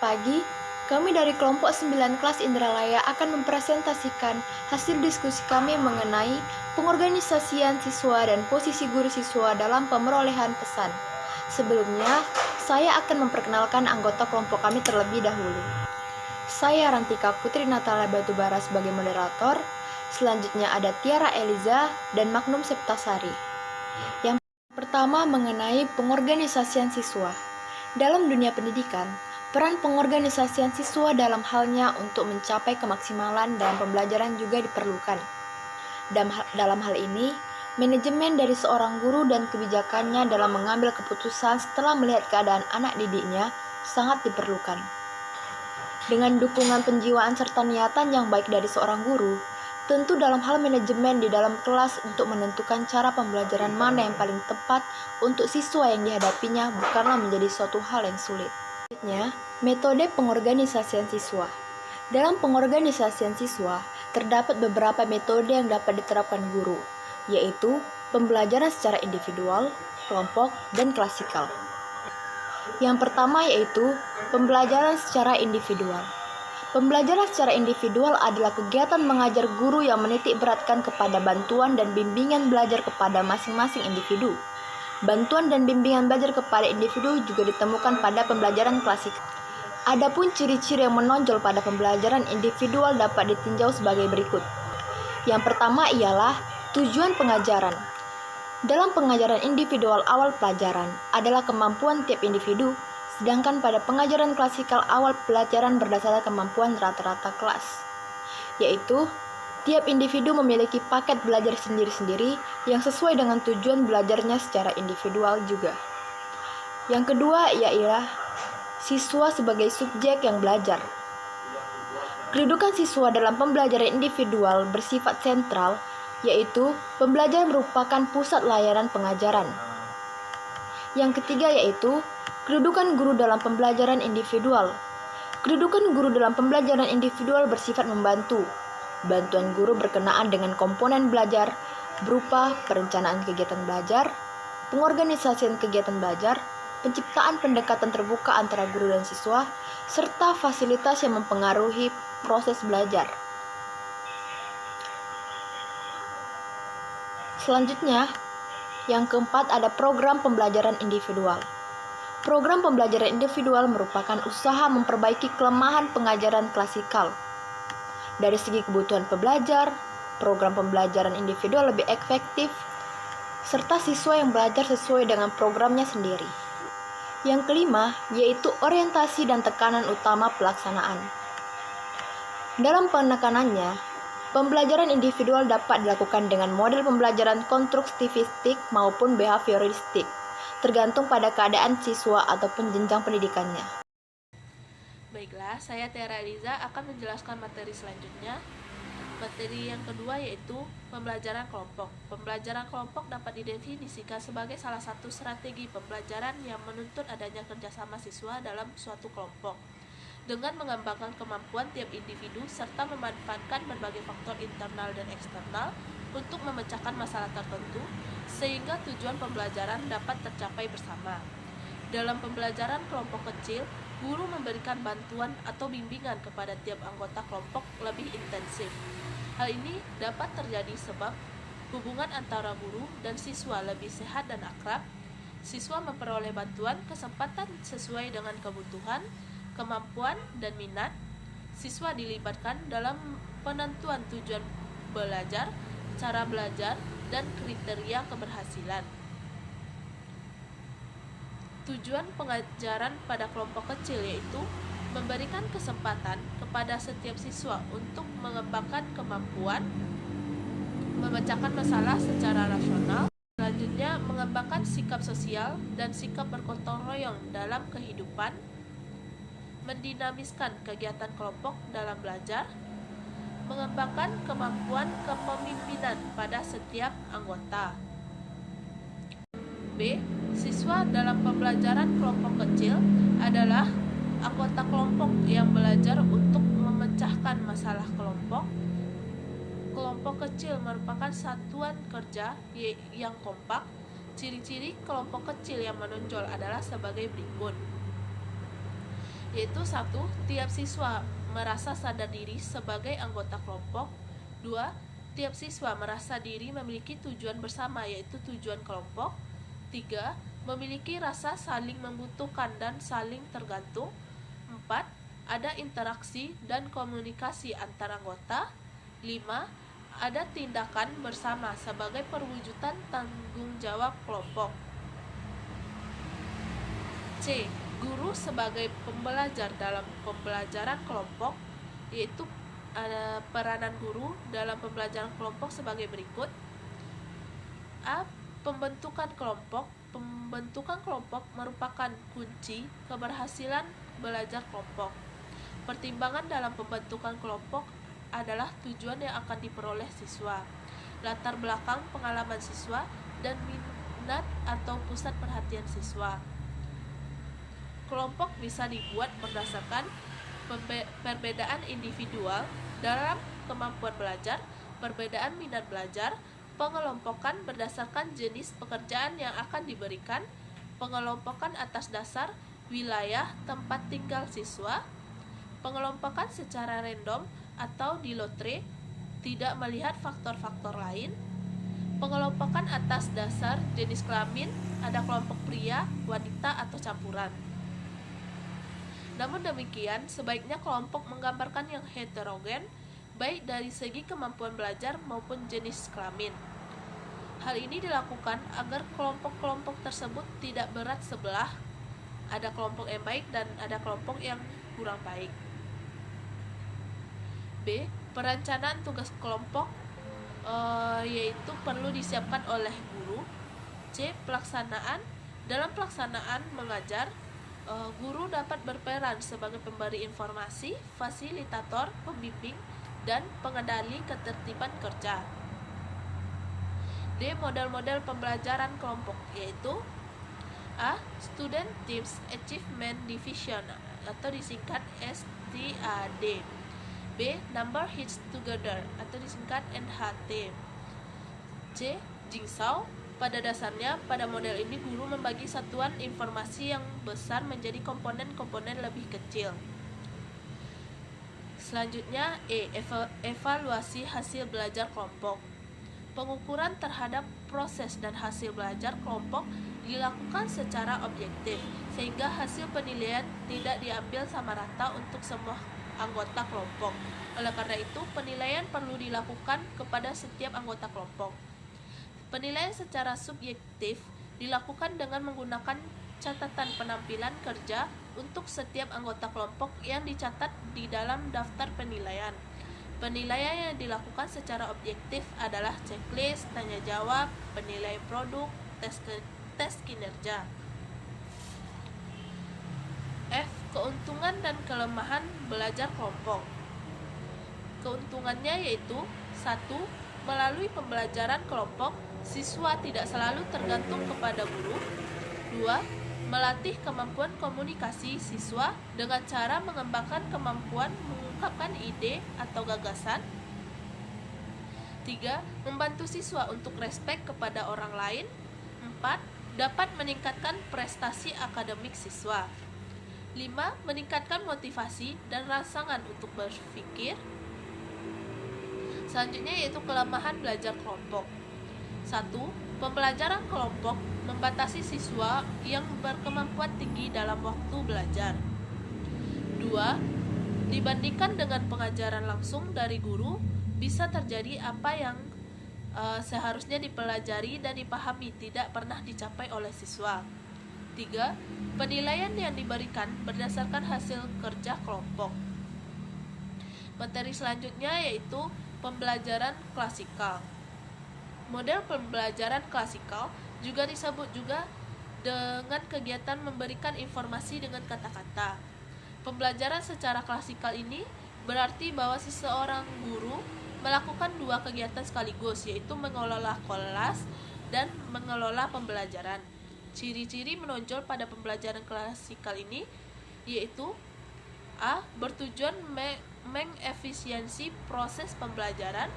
pagi, kami dari kelompok 9 kelas Indralaya akan mempresentasikan hasil diskusi kami mengenai pengorganisasian siswa dan posisi guru siswa dalam pemerolehan pesan. Sebelumnya, saya akan memperkenalkan anggota kelompok kami terlebih dahulu. Saya Rantika Putri Natala Batubara sebagai moderator. Selanjutnya ada Tiara Eliza dan Magnum Septasari. Yang pertama mengenai pengorganisasian siswa. Dalam dunia pendidikan, peran pengorganisasian siswa dalam halnya untuk mencapai kemaksimalan dalam pembelajaran juga diperlukan. Dalam hal ini, manajemen dari seorang guru dan kebijakannya dalam mengambil keputusan setelah melihat keadaan anak didiknya sangat diperlukan. Dengan dukungan penjiwaan serta niatan yang baik dari seorang guru, tentu dalam hal manajemen di dalam kelas untuk menentukan cara pembelajaran mana yang paling tepat untuk siswa yang dihadapinya bukanlah menjadi suatu hal yang sulit. Selanjutnya, metode pengorganisasian siswa. Dalam pengorganisasian siswa, terdapat beberapa metode yang dapat diterapkan guru, yaitu pembelajaran secara individual, kelompok, dan klasikal. Yang pertama yaitu pembelajaran secara individual. Pembelajaran secara individual adalah kegiatan mengajar guru yang menitik beratkan kepada bantuan dan bimbingan belajar kepada masing-masing individu. Bantuan dan bimbingan belajar kepada individu juga ditemukan pada pembelajaran klasik. Adapun ciri-ciri yang menonjol pada pembelajaran individual dapat ditinjau sebagai berikut. Yang pertama ialah tujuan pengajaran. Dalam pengajaran individual awal pelajaran adalah kemampuan tiap individu, sedangkan pada pengajaran klasikal awal pelajaran berdasarkan kemampuan rata-rata kelas, yaitu tiap individu memiliki paket belajar sendiri-sendiri yang sesuai dengan tujuan belajarnya secara individual juga. Yang kedua ialah siswa sebagai subjek yang belajar. Kedudukan siswa dalam pembelajaran individual bersifat sentral, yaitu pembelajaran merupakan pusat layanan pengajaran. Yang ketiga yaitu kedudukan guru dalam pembelajaran individual. Kedudukan guru dalam pembelajaran individual bersifat membantu. Bantuan guru berkenaan dengan komponen belajar berupa perencanaan kegiatan belajar, pengorganisasian kegiatan belajar, penciptaan pendekatan terbuka antara guru dan siswa, serta fasilitas yang mempengaruhi proses belajar. Selanjutnya, yang keempat ada program pembelajaran individual. Program pembelajaran individual merupakan usaha memperbaiki kelemahan pengajaran klasikal. Dari segi kebutuhan pembelajar, program pembelajaran individual lebih efektif, serta siswa yang belajar sesuai dengan programnya sendiri. Yang kelima, yaitu orientasi dan tekanan utama pelaksanaan. Dalam penekanannya, pembelajaran individual dapat dilakukan dengan model pembelajaran konstruktivistik maupun behavioristik, tergantung pada keadaan siswa ataupun jenjang pendidikannya. Baiklah, saya Tiara Eliza akan menjelaskan materi selanjutnya. Materi yang kedua yaitu pembelajaran kelompok. Pembelajaran kelompok dapat didefinisikan sebagai salah satu strategi pembelajaran yang menuntut adanya kerjasama siswa dalam suatu kelompok, dengan mengembangkan kemampuan tiap individu serta memanfaatkan berbagai faktor internal dan eksternal untuk memecahkan masalah tertentu, sehingga tujuan pembelajaran dapat tercapai bersama. Dalam pembelajaran kelompok kecil, guru memberikan bantuan atau bimbingan kepada tiap anggota kelompok lebih intensif. Hal ini dapat terjadi sebab hubungan antara guru dan siswa lebih sehat dan akrab. Siswa memperoleh bantuan kesempatan sesuai dengan kebutuhan, kemampuan, dan minat. Siswa dilibatkan dalam penentuan tujuan belajar, cara belajar, dan kriteria keberhasilan. Tujuan pengajaran pada kelompok kecil yaitu memberikan kesempatan kepada setiap siswa untuk mengembangkan kemampuan, memecahkan masalah secara rasional, selanjutnya mengembangkan sikap sosial dan sikap bergotong royong dalam kehidupan, mendinamiskan kegiatan kelompok dalam belajar, mengembangkan kemampuan kepemimpinan pada setiap anggota. B. Siswa dalam pembelajaran kelompok kecil adalah anggota kelompok yang belajar untuk memecahkan masalah kelompok. Kelompok kecil merupakan satuan kerja yang kompak. Ciri-ciri kelompok kecil yang menonjol adalah sebagai berikut. yaitu 1. Tiap siswa merasa sadar diri sebagai anggota kelompok. 2. Tiap siswa merasa diri memiliki tujuan bersama, yaitu tujuan kelompok. 3. Memiliki rasa saling membutuhkan dan saling tergantung. 4. Ada interaksi dan komunikasi antar anggota. 5. Ada tindakan bersama sebagai perwujudan tanggung jawab kelompok. C. Guru sebagai pembelajar dalam pembelajaran kelompok, yaitu peranan guru dalam pembelajaran kelompok sebagai berikut. A. Pembentukan kelompok. Pembentukan kelompok merupakan kunci keberhasilan belajar kelompok. Pertimbangan dalam pembentukan kelompok adalah tujuan yang akan diperoleh siswa, latar belakang pengalaman siswa, dan minat atau pusat perhatian siswa. Kelompok bisa dibuat berdasarkan perbedaan individual dalam kemampuan belajar, perbedaan minat belajar, pengelompokan berdasarkan jenis pekerjaan yang akan diberikan, pengelompokan atas dasar wilayah tempat tinggal siswa, pengelompokan secara random atau di lotre, tidak melihat faktor-faktor lain, pengelompokan atas dasar jenis kelamin, ada kelompok pria, wanita, atau campuran. Namun demikian, sebaiknya kelompok menggambarkan yang heterogen, baik dari segi kemampuan belajar maupun jenis kelamin. Hal ini dilakukan agar kelompok-kelompok tersebut tidak berat sebelah, ada kelompok yang baik dan ada kelompok yang kurang baik. B. Perencanaan tugas kelompok, yaitu perlu disiapkan oleh guru. C. Pelaksanaan. Dalam pelaksanaan mengajar, guru dapat berperan sebagai pemberi informasi, fasilitator, pembimbing, dan pengendali ketertiban kerja. D. Model-model pembelajaran kelompok, yaitu A. Student Teams Achievement Division atau disingkat STAD. B. Number Hits Together atau disingkat NHT. C. Jigsaw. Pada dasarnya, pada model ini guru membagi satuan informasi yang besar menjadi komponen-komponen lebih kecil. Selanjutnya, evaluasi hasil belajar kelompok. Pengukuran terhadap proses dan hasil belajar kelompok dilakukan secara objektif, sehingga hasil penilaian tidak diambil sama rata untuk semua anggota kelompok. Oleh karena itu, penilaian perlu dilakukan kepada setiap anggota kelompok. Penilaian secara subjektif dilakukan dengan menggunakan catatan penampilan kerja untuk setiap anggota kelompok yang dicatat di dalam daftar penilaian. Penilaian yang dilakukan secara objektif adalah checklist, tanya jawab, penilaian produk, tes kinerja. F. Keuntungan dan kelemahan belajar kelompok. Keuntungannya yaitu 1. Melalui pembelajaran kelompok, siswa tidak selalu tergantung kepada guru. 2. Melatih kemampuan komunikasi siswa dengan cara mengembangkan kemampuan mengungkapkan ide atau gagasan. 3. Membantu siswa untuk respek kepada orang lain. 4. Dapat meningkatkan prestasi akademik siswa. 5. Meningkatkan motivasi dan rangsangan untuk berpikir. Selanjutnya yaitu kelemahan belajar kelompok. 1. Pembelajaran kelompok membatasi siswa yang berkemampuan tinggi dalam waktu belajar. 2. Dibandingkan dengan pengajaran langsung dari guru, bisa terjadi apa yang seharusnya dipelajari dan dipahami tidak pernah dicapai oleh siswa. 3. Penilaian yang diberikan berdasarkan hasil kerja kelompok. Materi selanjutnya yaitu pembelajaran klasikal. Model pembelajaran klasikal juga disebut juga dengan kegiatan memberikan informasi dengan kata-kata. Pembelajaran secara klasikal ini berarti bahwa seseorang guru melakukan dua kegiatan sekaligus, yaitu mengelola kelas dan mengelola pembelajaran. Ciri-ciri menonjol pada pembelajaran klasikal ini yaitu A. Bertujuan mengefisiensi proses pembelajaran.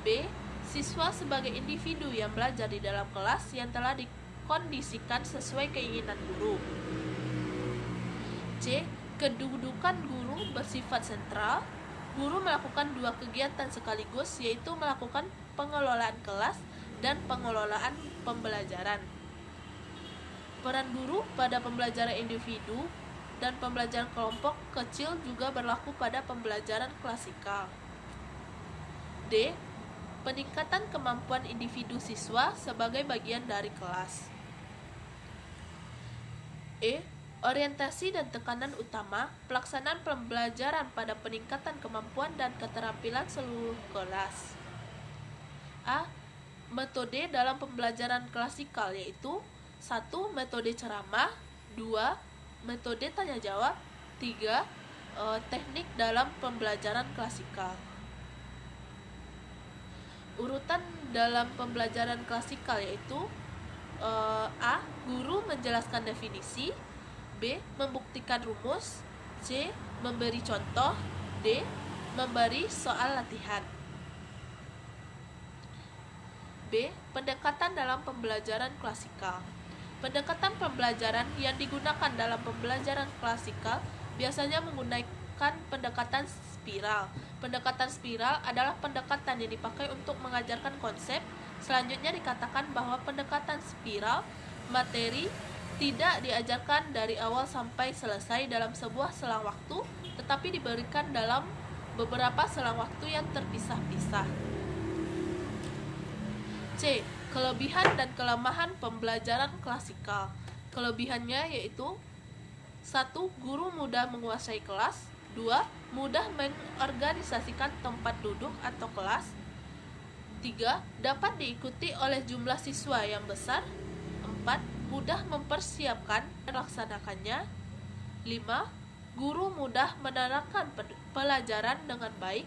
B. Siswa sebagai individu yang belajar di dalam kelas yang telah dikondisikan sesuai keinginan guru. C. Kedudukan guru bersifat sentral. Guru melakukan dua kegiatan sekaligus, yaitu melakukan pengelolaan kelas dan pengelolaan pembelajaran. Peran guru pada pembelajaran individu dan pembelajaran kelompok kecil juga berlaku pada pembelajaran klasikal. D. Peningkatan kemampuan individu siswa sebagai bagian dari kelas. E. Orientasi dan tekanan utama pelaksanaan pembelajaran pada peningkatan kemampuan dan keterampilan seluruh kelas. A. Metode dalam pembelajaran klasikal yaitu 1. Metode ceramah, 2. Metode tanya jawab, 3. Teknik dalam pembelajaran klasikal. Urutan dalam pembelajaran klasikal yaitu A. Guru menjelaskan definisi, B. Membuktikan rumus, C. Memberi contoh, D. Memberi soal latihan. B. Pendekatan dalam pembelajaran klasikal. Pendekatan pembelajaran yang digunakan dalam pembelajaran klasikal biasanya menggunakan pendekatan spiral. Pendekatan spiral adalah pendekatan yang dipakai untuk mengajarkan konsep. Selanjutnya dikatakan bahwa pendekatan spiral materi tidak diajarkan dari awal sampai selesai dalam sebuah selang waktu, tetapi diberikan dalam beberapa selang waktu yang terpisah-pisah. C. Kelebihan dan kelemahan pembelajaran klasikal. Kelebihannya yaitu 1. Guru mudah menguasai kelas, 2. Mudah mengorganisasikan tempat duduk atau kelas, 3. Dapat diikuti oleh jumlah siswa yang besar, 4. Mudah mempersiapkan dan melaksanakannya, 5. Guru mudah menerangkan pelajaran dengan baik,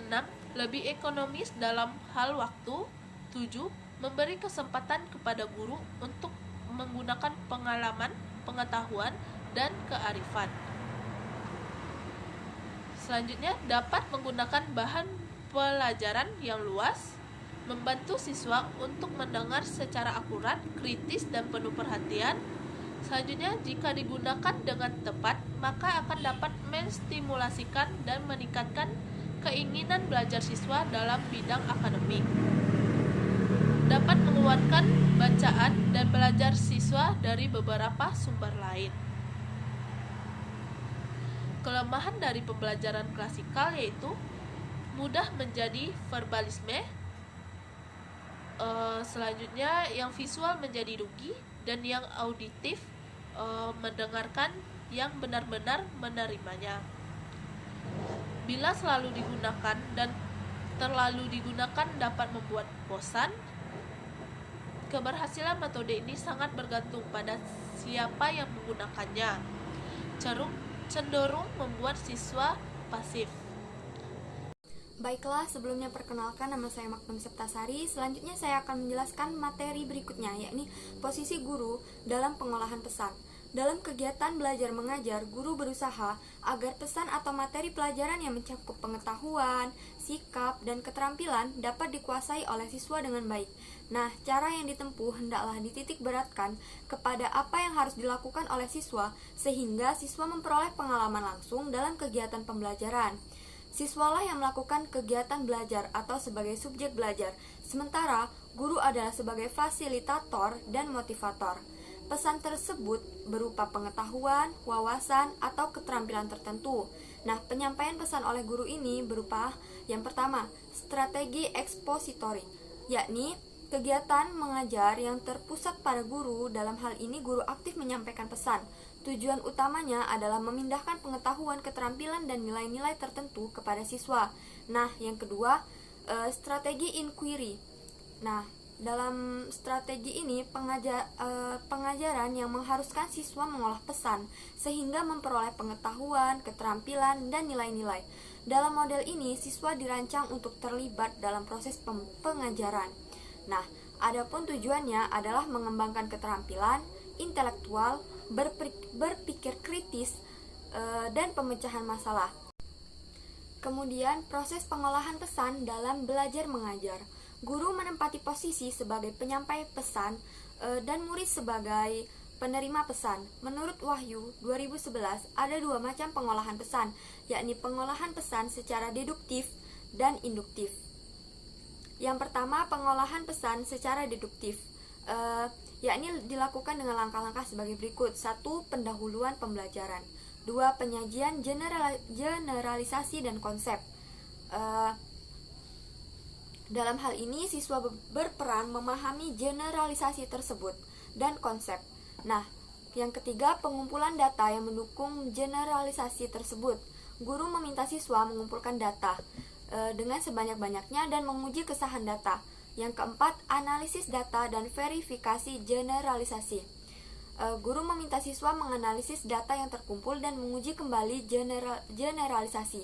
6. Lebih ekonomis dalam hal waktu, 7. Memberi kesempatan kepada guru untuk menggunakan pengalaman, pengetahuan, dan kearifan. Selanjutnya, dapat menggunakan bahan pelajaran yang luas, membantu siswa untuk mendengar secara akurat, kritis, dan penuh perhatian. Selanjutnya, jika digunakan dengan tepat, maka akan dapat menstimulasikan dan meningkatkan keinginan belajar siswa dalam bidang akademik. Dapat menguatkan bacaan dan belajar siswa dari beberapa sumber lain. Kelemahan dari pembelajaran klasikal yaitu mudah menjadi verbalisme. Selanjutnya yang visual menjadi rugi dan yang auditif mendengarkan yang benar-benar menerimanya. Bila selalu digunakan dan terlalu digunakan dapat membuat bosan. Keberhasilan metode ini sangat bergantung pada siapa yang menggunakannya. Cenderung membuat siswa pasif. Baiklah, sebelumnya perkenalkan, nama saya Magnum Septasari. Selanjutnya saya akan menjelaskan materi berikutnya, yakni posisi guru dalam pengolahan pesan. Dalam kegiatan belajar mengajar, guru berusaha agar pesan atau materi pelajaran yang mencakup pengetahuan, sikap, dan keterampilan dapat dikuasai oleh siswa dengan baik. Nah, cara yang ditempuh hendaklah dititik beratkan kepada apa yang harus dilakukan oleh siswa, sehingga siswa memperoleh pengalaman langsung dalam kegiatan pembelajaran. Siswalah yang melakukan kegiatan belajar atau sebagai subjek belajar, sementara guru adalah sebagai fasilitator dan motivator. Pesan tersebut berupa pengetahuan, wawasan, atau keterampilan tertentu. Nah, penyampaian pesan oleh guru ini berupa yang pertama, strategi ekspositori, yakni kegiatan mengajar yang terpusat pada guru. Dalam hal ini guru aktif menyampaikan pesan. Tujuan utamanya adalah memindahkan pengetahuan, keterampilan, dan nilai-nilai tertentu kepada siswa. Nah, yang kedua, strategi inquiry. Nah, dalam strategi ini pengajaran yang mengharuskan siswa mengolah pesan sehingga memperoleh pengetahuan, keterampilan, dan nilai-nilai. Dalam model ini, siswa dirancang untuk terlibat dalam proses pengajaran. Nah, adapun tujuannya adalah mengembangkan keterampilan intelektual, berpikir kritis, dan pemecahan masalah. Kemudian, proses pengolahan pesan dalam belajar mengajar. Guru menempati posisi sebagai penyampai pesan dan murid sebagai Penerima pesan. Menurut Wahyu 2011, ada dua macam pengolahan pesan, yakni pengolahan pesan secara deduktif dan induktif. Yang pertama, pengolahan pesan secara deduktif, yakni dilakukan dengan langkah-langkah sebagai berikut. 1. Pendahuluan pembelajaran. 2. Penyajian generalisasi dan konsep. Dalam hal ini, siswa berperan memahami generalisasi tersebut dan konsep. Nah, yang ketiga, pengumpulan data yang mendukung generalisasi tersebut. Guru meminta siswa mengumpulkan data dengan sebanyak-banyaknya dan menguji kesahan data. Yang keempat, analisis data dan verifikasi generalisasi. Guru meminta siswa menganalisis data yang terkumpul dan menguji kembali generalisasi.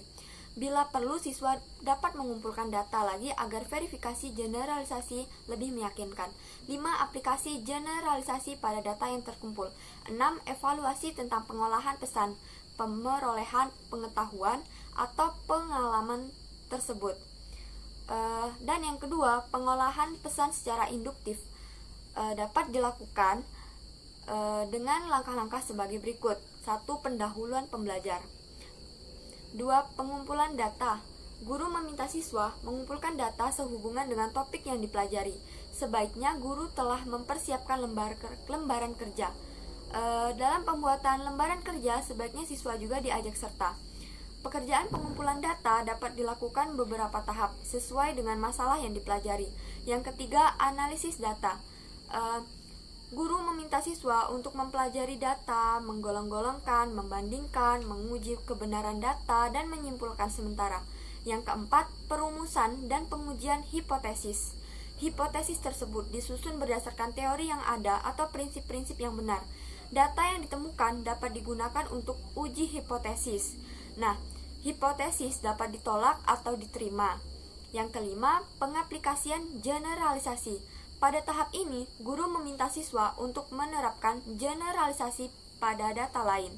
Bila perlu, siswa dapat mengumpulkan data lagi agar verifikasi generalisasi lebih meyakinkan. 5. Aplikasi generalisasi pada data yang terkumpul. 6. Evaluasi tentang pengolahan pesan, pemerolehan pengetahuan atau pengalaman tersebut. Dan yang kedua, pengolahan pesan secara induktif dapat dilakukan dengan langkah-langkah sebagai berikut. 1. Pendahuluan pembelajar. 2. Pengumpulan data. Guru meminta siswa mengumpulkan data sehubungan dengan topik yang dipelajari. Sebaiknya guru telah mempersiapkan lembaran kerja. Dalam pembuatan lembaran kerja, sebaiknya siswa juga diajak serta. Pekerjaan pengumpulan data dapat dilakukan beberapa tahap sesuai dengan masalah yang dipelajari. Yang ketiga, analisis data. Guru meminta siswa untuk mempelajari data, menggolong-golongkan, membandingkan, menguji kebenaran data, dan menyimpulkan sementara. Yang keempat, perumusan dan pengujian hipotesis. Hipotesis tersebut disusun berdasarkan teori yang ada atau prinsip-prinsip yang benar. Data yang ditemukan dapat digunakan untuk uji hipotesis. Nah, hipotesis dapat ditolak atau diterima. Yang kelima, pengaplikasian generalisasi. Pada tahap ini, guru meminta siswa untuk menerapkan generalisasi pada data lain.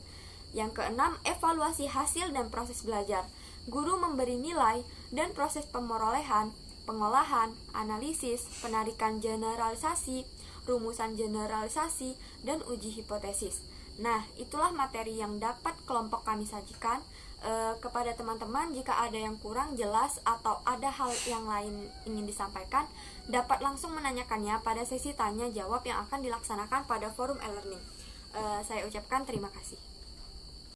Yang keenam, evaluasi hasil dan proses belajar. Guru memberi nilai dan proses pemerolehan, pengolahan, analisis, penarikan generalisasi, rumusan generalisasi, dan uji hipotesis. Nah, itulah materi yang dapat kelompok kami sajikan. Kepada teman-teman, jika ada yang kurang jelas atau ada hal yang lain ingin disampaikan, dapat langsung menanyakannya pada sesi tanya jawab yang akan dilaksanakan pada forum e-learning. Saya ucapkan terima kasih.